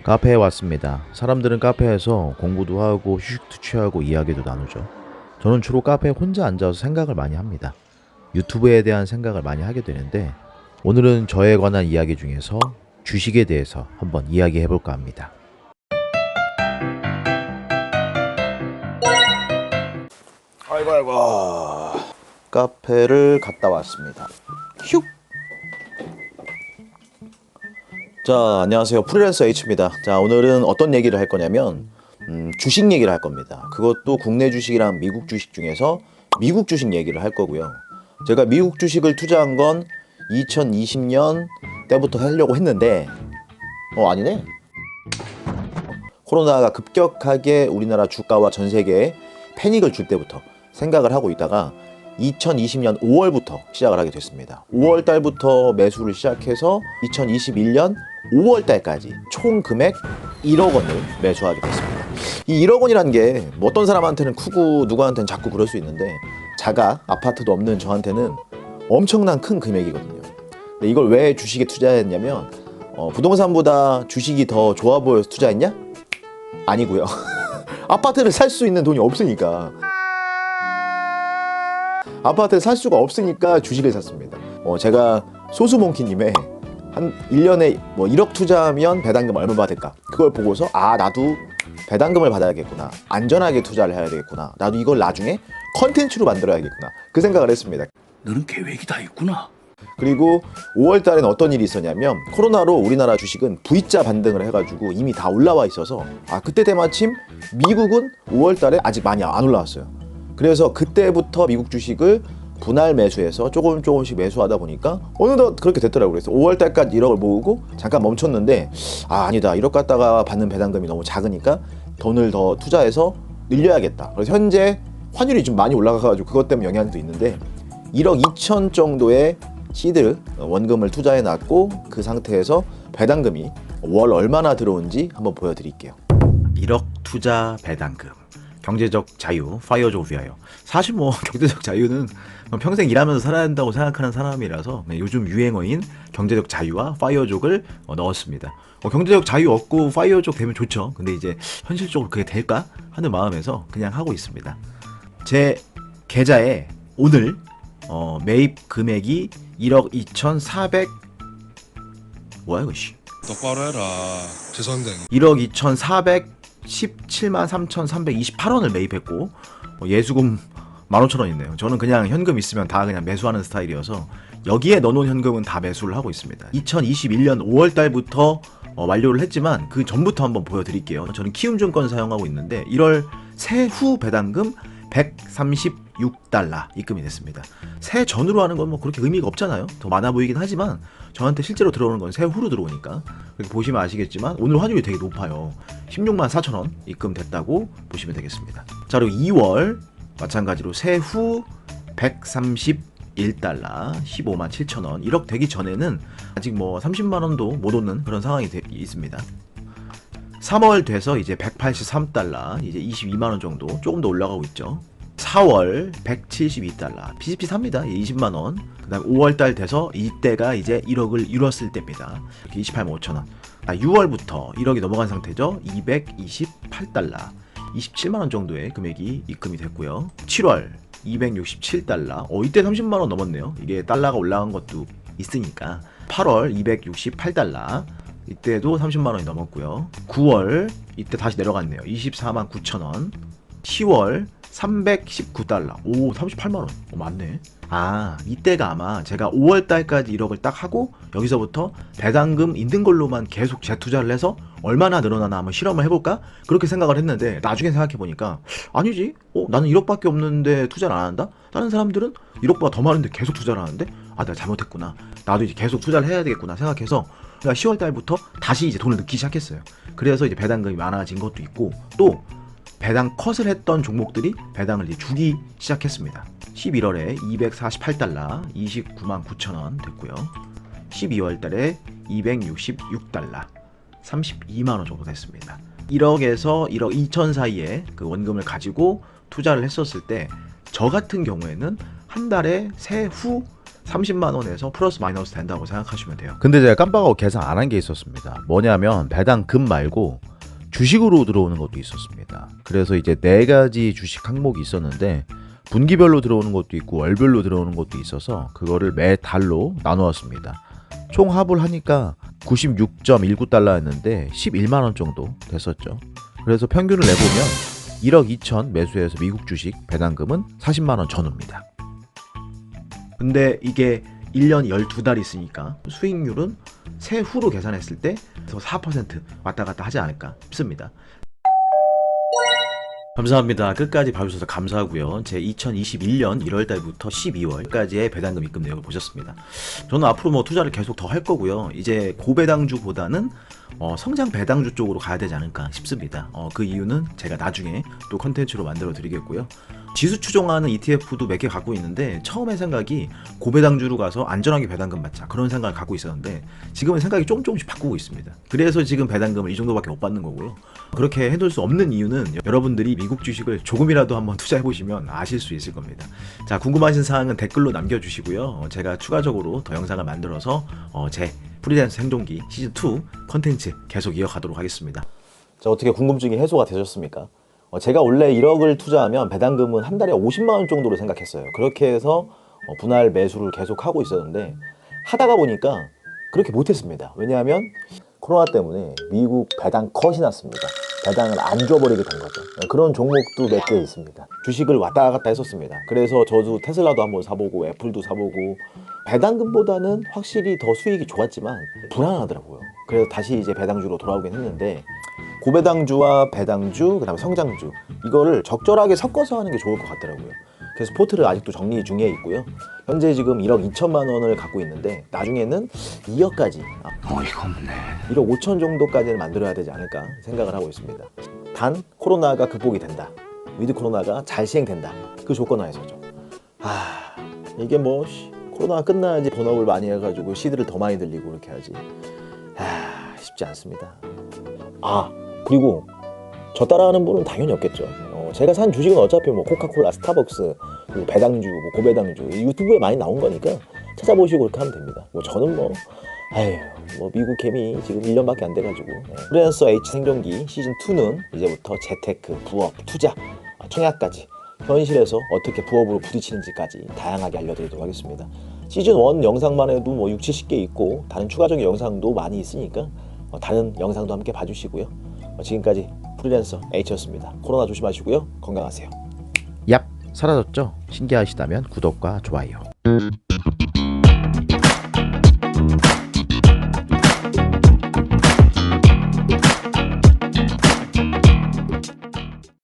카페에 왔습니다. 사람들은 카페에서 공부도 하고 휴식도 취하고 이야기도 나누죠. 저는 주로 카페에 혼자 앉아서 생각을 많이 합니다. 유튜브에 대한 생각을 많이 하게 되는데 오늘은 저에 관한 이야기 중에서 주식에 대해서 한번 이야기해 볼까 합니다. 아이고 아이고 카페를 갔다 왔습니다. 휴. 자, 안녕하세요. 프리랜서 H입니다. 자, 오늘은 어떤 얘기를 할 거냐면 주식 얘기를 할 겁니다. 그것도 국내 주식이랑 미국 주식 중에서 미국 주식 얘기를 할 거고요. 제가 미국 주식을 투자한 건 2020년 때부터 하려고 했는데 아니네. 코로나가 급격하게 우리나라 주가와 전 세계에 패닉을 줄 때부터 생각을 하고 있다가 2020년 5월부터 시작을 하게 됐습니다. 5월 달부터 매수를 시작해서 2021년 5월 달까지 총 금액 1억 원을 매수하게 됐습니다. 이 1억 원이라는 게 뭐 어떤 사람한테는 크고 누구한테는 작고 그럴 수 있는데 자가 아파트도 없는 저한테는 엄청난 큰 금액이거든요. 근데 이걸 왜 주식에 투자했냐면 부동산보다 주식이 더 좋아 보여서 투자했냐? 아니고요. 아파트를 살 수 있는 돈이 없으니까. 아파트를 살 수가 없으니까 주식을 샀습니다. 제가 소수몽키님의 한 1년에 뭐 1억 투자하면 배당금 얼마 받을까? 그걸 보고서 나도 배당금을 받아야겠구나. 안전하게 투자를 해야 되겠구나. 나도 이걸 나중에 컨텐츠로 만들어야겠구나. 그 생각을 했습니다. 너는 계획이 다 있구나. 그리고 5월 달엔 어떤 일이 있었냐면 코로나로 우리나라 주식은 V자 반등을 해가지고 이미 다 올라와 있어서 그때 때마침 미국은 5월 달에 아직 많이 안 올라왔어요. 그래서 그때부터 미국 주식을 분할 매수해서 조금씩 매수하다 보니까 어느덧 그렇게 됐더라고요. 그래서 5월 달까지 1억을 모으고 잠깐 멈췄는데 아니다. 1억 갖다가 받는 배당금이 너무 작으니까 돈을 더 투자해서 늘려야겠다. 그래서 현재 환율이 좀 많이 올라가가지고 그것 때문에 영향도 있는데 1억 2천 정도의 시드 원금을 투자해 놨고 그 상태에서 배당금이 월 얼마나 들어온지 한번 보여드릴게요. 1억 투자 배당금. 경제적 자유, 파이어족 위하여. 사실 뭐 경제적 자유는 평생 일하면서 살아야 한다고 생각하는 사람이라서 요즘 유행어인 경제적 자유와 파이어족을 넣었습니다. 경제적 자유 얻고 파이어족 되면 좋죠. 근데 이제 현실적으로 그게 될까 하는 마음에서 그냥 하고 있습니다. 제 계좌에 오늘 매입 금액이 1억 2,400 뭐야 이거 씨. 똑바로 해라. 죄송합니다. 1억 2,417만 3,328원을 매입했고 예수금 15,000원 있네요. 저는 그냥 현금 있으면 다 그냥 매수하는 스타일이어서 여기에 넣어놓은 현금은 다 매수를 하고 있습니다. 2021년 5월 달부터 완료를 했지만 그 전부터 한번 보여드릴게요. 저는 키움증권 사용하고 있는데 1월 세후 배당금 136달러 입금이 됐습니다. 새 전후로 하는 건 뭐 그렇게 의미가 없잖아요. 더 많아 보이긴 하지만 저한테 실제로 들어오는 건 세후로 들어오니까 이렇게 보시면 아시겠지만 오늘 환율이 되게 높아요. 16만 4천원 입금됐다고 보시면 되겠습니다. 자, 그리고 2월 마찬가지로 세후 131달러 15만 7천원 1억 되기 전에는 아직 뭐 30만원도 못 오는 그런 상황이 있습니다. 3월 돼서 이제 183달러 이제 22만원 정도 조금 더 올라가고 있죠. 4월 172달러 비슷비슷합니다. 20만원. 그 다음 5월달 돼서 이때가 이제 1억을 이뤘을 때입니다. 28만 5천원. 6월부터 1억이 넘어간 상태죠. 228달러 27만원 정도의 금액이 입금이 됐고요. 7월 267달러 이때 30만원 넘었네요. 이게 달러가 올라간 것도 있으니까. 8월 268달러 이때도 30만원이 넘었고요. 9월 이때 다시 내려갔네요. 24만 9천원. 10월 319달러 38만원 맞네. 이때가 아마 제가 5월달까지 1억을 딱 하고 여기서부터 배당금 있는 걸로만 계속 재투자를 해서 얼마나 늘어나나 한번 실험을 해볼까? 그렇게 생각을 했는데 나중에 생각해보니까 아니지. 나는 1억밖에 없는데 투자를 안 한다? 다른 사람들은 1억보다 더 많은데 계속 투자를 하는데 내가 잘못했구나. 나도 이제 계속 투자를 해야 되겠구나 생각해서 10월 달부터 다시 이제 돈을 넣기 시작했어요. 그래서 이제 배당금이 많아진 것도 있고 또 배당 컷을 했던 종목들이 배당을 이제 주기 시작했습니다. 11월에 248달러 29만 9천원 됐고요. 12월 달에 266달러 32만원 정도 됐습니다. 1억에서 1억 2천 사이에 그 원금을 가지고 투자를 했었을 때 저 같은 경우에는 한 달에 세후 30만 원에서 플러스 마이너스 된다고 생각하시면 돼요. 근데 제가 깜빡하고 계산 안 한 게 있었습니다. 뭐냐면 배당금 말고 주식으로 들어오는 것도 있었습니다. 그래서 이제 4가지 주식 항목이 있었는데 분기별로 들어오는 것도 있고 월별로 들어오는 것도 있어서 그거를 매 달로 나누었습니다. 총 합을 하니까 96.19달러였는데 11만 원 정도 됐었죠. 그래서 평균을 내보면 1억 2천 매수해서 미국 주식 배당금은 40만 원 전후입니다. 근데 이게 1년 12달 있으니까 수익률은 세후로 계산했을 때 4% 왔다 갔다 하지 않을까 싶습니다. 감사합니다. 끝까지 봐주셔서 감사하고요. 제 2021년 1월달부터 12월까지의 배당금 입금 내역을 보셨습니다. 저는 앞으로 뭐 투자를 계속 더 할 거고요. 이제 고배당주보다는 성장 배당주 쪽으로 가야 되지 않을까 싶습니다. 그 이유는 제가 나중에 또 컨텐츠로 만들어 드리겠고요. 지수 추종하는 ETF도 몇 개 갖고 있는데 처음에 생각이 고배당주로 가서 안전하게 배당금 받자 그런 생각을 갖고 있었는데 지금은 생각이 조금씩 바꾸고 있습니다. 그래서 지금 배당금을 이 정도밖에 못 받는 거고요. 그렇게 해둘 수 없는 이유는 여러분들이 미국 주식을 조금이라도 한번 투자해 보시면 아실 수 있을 겁니다. 자, 궁금하신 사항은 댓글로 남겨주시고요. 제가 추가적으로 더 영상을 만들어서 제 프리랜서 생존기 시즌2 컨텐츠 계속 이어가도록 하겠습니다. 자, 어떻게 궁금증이 해소가 되셨습니까? 제가 원래 1억을 투자하면 배당금은 한 달에 50만 원 정도로 생각했어요. 그렇게 해서 분할 매수를 계속 하고 있었는데 하다가 보니까 그렇게 못했습니다. 왜냐하면 코로나 때문에 미국 배당 컷이 났습니다. 배당을 안 줘버리게 된 거죠. 그런 종목도 몇 개 있습니다. 주식을 왔다 갔다 했었습니다. 그래서 저도 테슬라도 한번 사보고 애플도 사보고 배당금보다는 확실히 더 수익이 좋았지만 불안하더라고요. 그래서 다시 이제 배당주로 돌아오긴 했는데 고배당주와 배당주, 그다음에 성장주 이거를 적절하게 섞어서 하는 게 좋을 것 같더라고요. 그래서 포트를 아직도 정리 중에 있고요. 현재 지금 1억 2천만 원을 갖고 있는데 나중에는 2억까지 어이가 없네. 1억 5천 정도까지는 만들어야 되지 않을까 생각을 하고 있습니다. 단 코로나가 극복이 된다. 위드 코로나가 잘 시행된다. 그 조건 하에서죠. 이게 뭐 코로나가 끝나야지 본업을 많이 해가지고 시드를 더 많이 들리고 그렇게 하지. 쉽지 않습니다. 그리고 저 따라하는 분은 당연히 없겠죠. 제가 산 주식은 어차피 뭐 코카콜라, 스타벅스, 그리고 배당주, 뭐 고배당주 유튜브에 많이 나온 거니까 찾아보시고 그렇게 하면 됩니다. 뭐 저는 뭐 미국 개미 지금 1년밖에 안 돼가지고 프리랜서 H 생존기 시즌2는 이제부터 재테크, 부업, 투자, 청약까지 현실에서 어떻게 부업으로 부딪히는지까지 다양하게 알려드리도록 하겠습니다. 시즌1 영상만 해도 뭐 6, 70개 있고 다른 추가적인 영상도 많이 있으니까 다른 영상도 함께 봐주시고요. 지금까지 프리랜서 H였습니다. 코로나 조심하시고요. 건강하세요. 얍! 사라졌죠? 신기하시다면 구독과 좋아요.